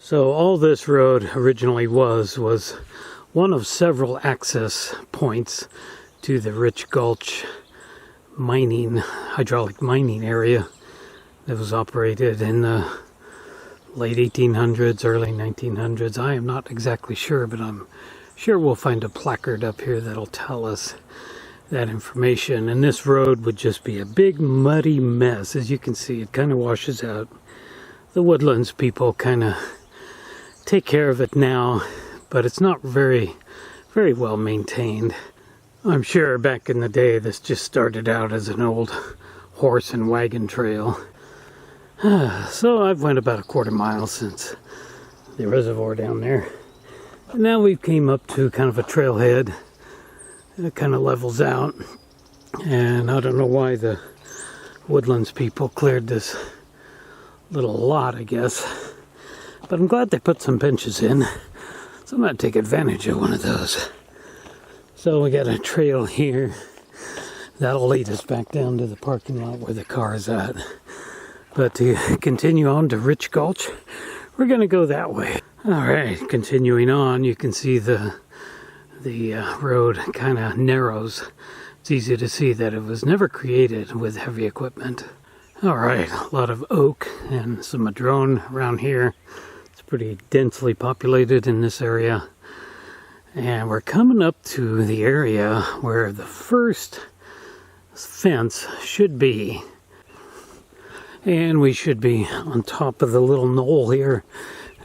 So all this road originally was one of several access points to the Rich Gulch hydraulic mining area that was operated in the late 1800s, early 1900s. I am not exactly sure, but I'm sure we'll find a placard up here that'll tell us that information. And this road would just be a big muddy mess. As you can see, it kind of washes out. The Woodlands people kind of take care of it now, but it's not very well maintained. I'm sure back in the day this just started out as an old horse and wagon trail. So I've went about a quarter mile since the reservoir down there. And now we came up to kind of a trailhead. It kind of levels out. And I don't know why the Woodlands people cleared this little lot, I guess. But I'm glad they put some benches in. So I'm going to take advantage of one of those. So we got a trail here. That'll lead us back down to the parking lot where the car is at. But to continue on to Rich Gulch, we're going to go that way. Alright, continuing on, you can see the road kind of narrows. It's easy to see that it was never created with heavy equipment. Alright, a lot of oak and some madrone around here. It's pretty densely populated in this area. And we're coming up to the area where the first fence should be. And we should be on top of the little knoll here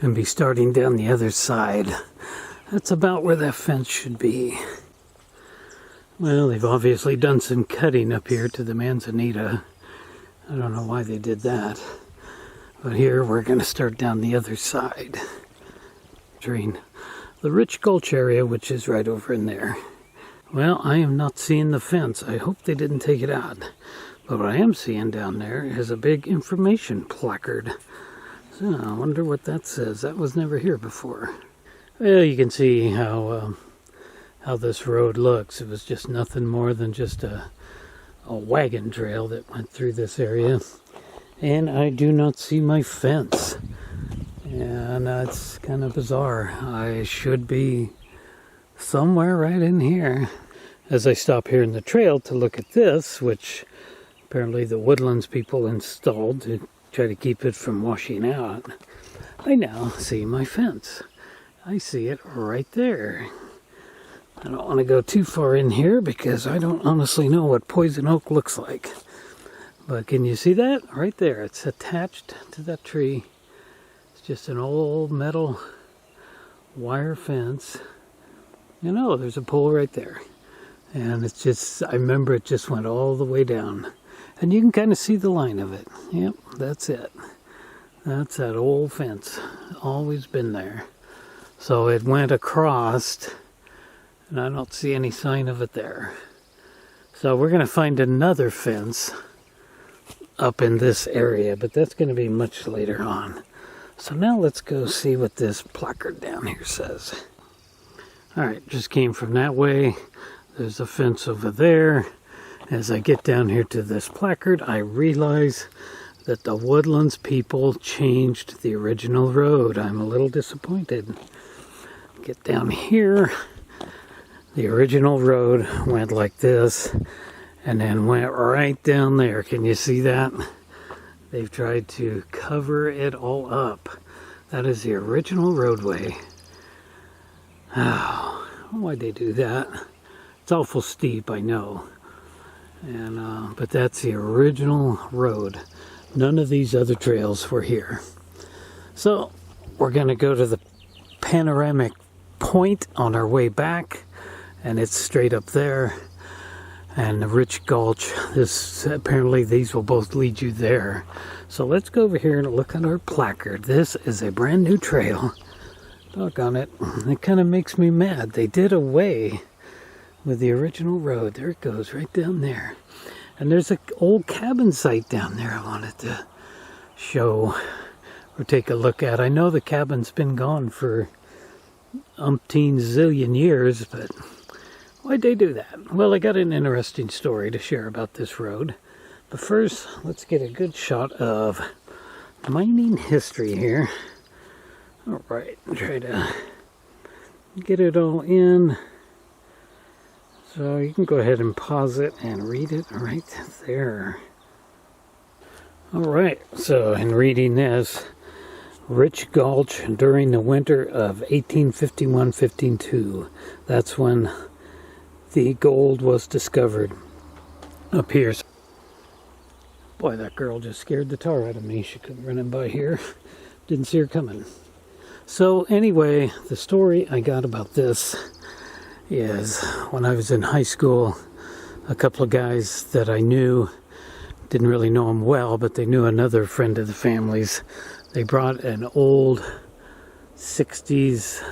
and be starting down the other side. That's about where that fence should be. Well, they've obviously done some cutting up here to the manzanita. I don't know why they did that. But here we're going to start down the other side. Entering the Rich Gulch area, which is right over in there. Well, I am not seeing the fence. I hope they didn't take it out. But what I am seeing down there is a big information placard. So I wonder what that says. That was never here before. Well, you can see how this road looks. It was just nothing more than just a wagon trail that went through this area. And I do not see my fence. And that's kind of bizarre. I should be somewhere right in here. As I stop here in the trail to look at this, which apparently the Woodlands people installed to try to keep it from washing out, I now see my fence. I see it right there. I don't want to go too far in here because I don't honestly know what poison oak looks like. But can you see that? Right there. It's attached to that tree. It's just an old metal wire fence. You know, there's a pole right there. And it's just, I remember it just went all the way down. And you can kind of see the line of it. Yep, that's it. That's that old fence. Always been there. So it went across, and I don't see any sign of it there. So we're going to find another fence up in this area, but that's going to be much later on. So now let's go see what this placard down here says. Alright, just came from that way. There's a fence over there. As I get down here to this placard, I realize that the Woodlands people changed the original road. I'm a little disappointed. Get down here. The original road went like this and then went right down there. Can you see that? They've tried to cover it all up. That is the original roadway. Oh, why'd they do that? It's awful steep, I know. And but that's the original road. None of these other trails were here. So we're going to go to the panoramic point on our way back, and it's straight up there. And the Rich Gulch, apparently these will both lead you there. So let's go over here and look at our placard. This is a brand new trail. Doggone it. It kind of makes me mad. They did away with the original road. There it goes, right down there. And there's an old cabin site down there I wanted to show or take a look at. I know the cabin's been gone for umpteen zillion years, but why'd they do that? Well, I got an interesting story to share about this road. But first, let's get a good shot of mining history here. All right, try to get it all in. So you can go ahead and pause it and read it right there. All right, so in reading this, Rich Gulch during the winter of 1851-52. That's when the gold was discovered up here. Boy, that girl just scared the tar out of me. She come running by here. Didn't see her coming. So anyway, the story I got about this is when I was in high school, a couple of guys that I knew, didn't really know them well, but they knew another friend of the family's. They brought an old 60s,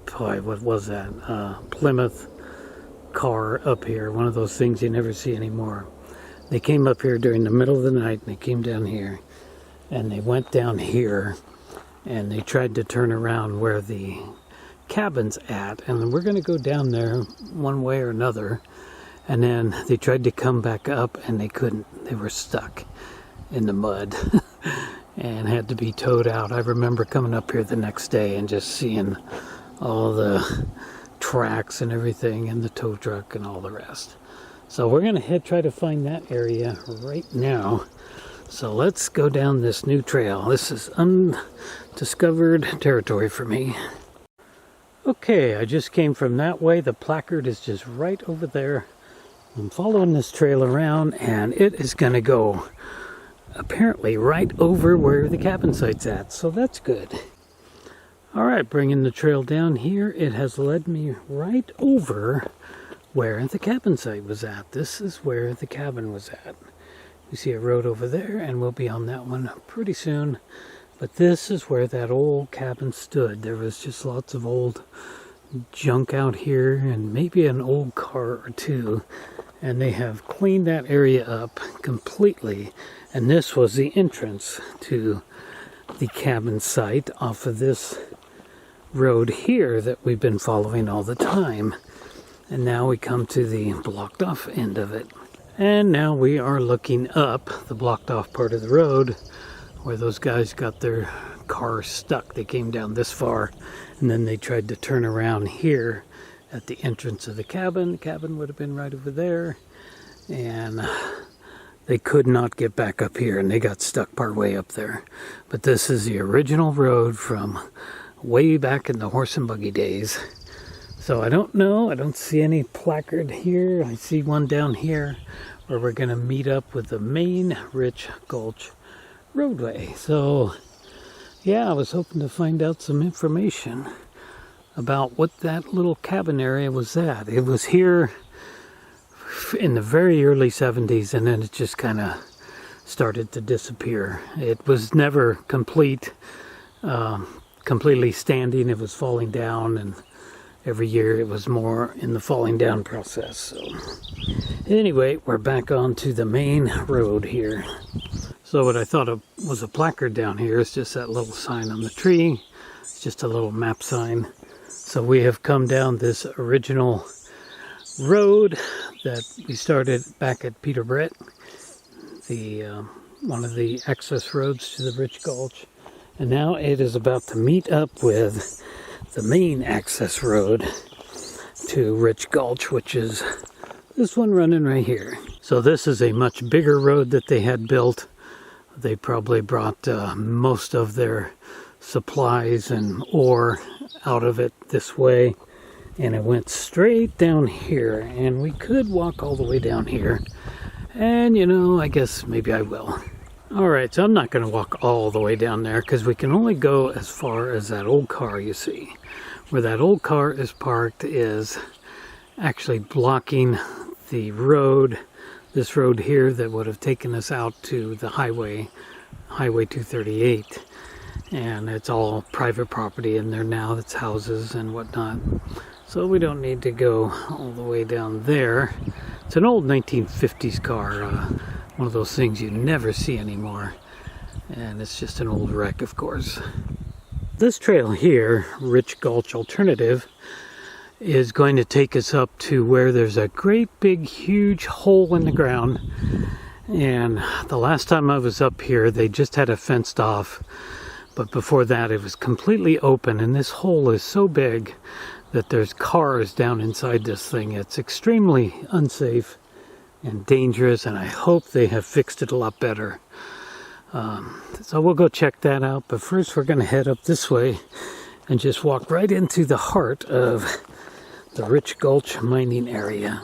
boy, what was that? Plymouth car up here. One of those things you never see anymore. They came up here during the middle of the night, and they came down here, and they went down here, and they tried to turn around where the cabin's at, and we're going to go down there one way or another. And then they tried to come back up, and they couldn't. They were stuck in the mud and had to be towed out. I remember coming up here the next day and just seeing all the tracks and everything, and the tow truck and all the rest. So we're going to try to find that area right now. So let's go down this new trail. This is undiscovered territory for me. Okay, I just came from that way. The placard is just right over there. I'm following this trail around, and it is going to go apparently right over where the cabin site's at. So that's good. All right, bringing the trail down here, it has led me right over where the cabin site was at. This is where the cabin was at. You see a road over there, and we'll be on that one pretty soon. But this is where that old cabin stood. There was just lots of old junk out here, and maybe an old car or two. And they have cleaned that area up completely. And this was the entrance to the cabin site off of this road here that we've been following all the time. And now we come to the blocked off end of it. And now we are looking up the blocked off part of the road where those guys got their car stuck. They came down this far, and then they tried to turn around here at the entrance of the cabin. The cabin would have been right over there, and they could not get back up here, and they got stuck part way up there. But this is the original road from way back in the horse and buggy days. So I don't know, I don't see any placard here. I see one down here where we're going to meet up with the main Rich Gulch roadway. So yeah, I was hoping to find out some information about what that little cabin area was at. It was here in the very early 70s, and then it just kind of started to disappear. It was never completely standing. It was falling down, and every year it was more in the falling down process. So anyway, we're back onto the main road here. So what I thought was a placard down here is just that little sign on the tree. It's just a little map sign. So we have come down this original road that we started back at Peter Brett, the one of the access roads to the Rich Gulch. And now it is about to meet up with the main access road to Rich Gulch, which is this one running right here. So this is a much bigger road that they had built. They probably brought most of their supplies and ore out of it this way, and it went straight down here, and we could walk all the way down here, and you know, I guess maybe I will. Alright, so I'm not going to walk all the way down there because we can only go as far as that old car you see. Where that old car is parked is actually blocking the road, this road here that would have taken us out to the highway 238. And it's all private property in there now. It's houses and whatnot. So we don't need to go all the way down there. It's an old 1950s car. One of those things you never see anymore. And it's just an old wreck, of course. This trail here, Rich Gulch Alternative, is going to take us up to where there's a great big huge hole in the ground. And the last time I was up here, they just had it fenced off, But before that, it was completely open, and this hole is so big that there's cars down inside this thing. It's extremely unsafe and dangerous, and I hope they have fixed it a lot better. So we'll go check that out, but first we're going to head up this way and just walk right into the heart of the rich Gulch mining area.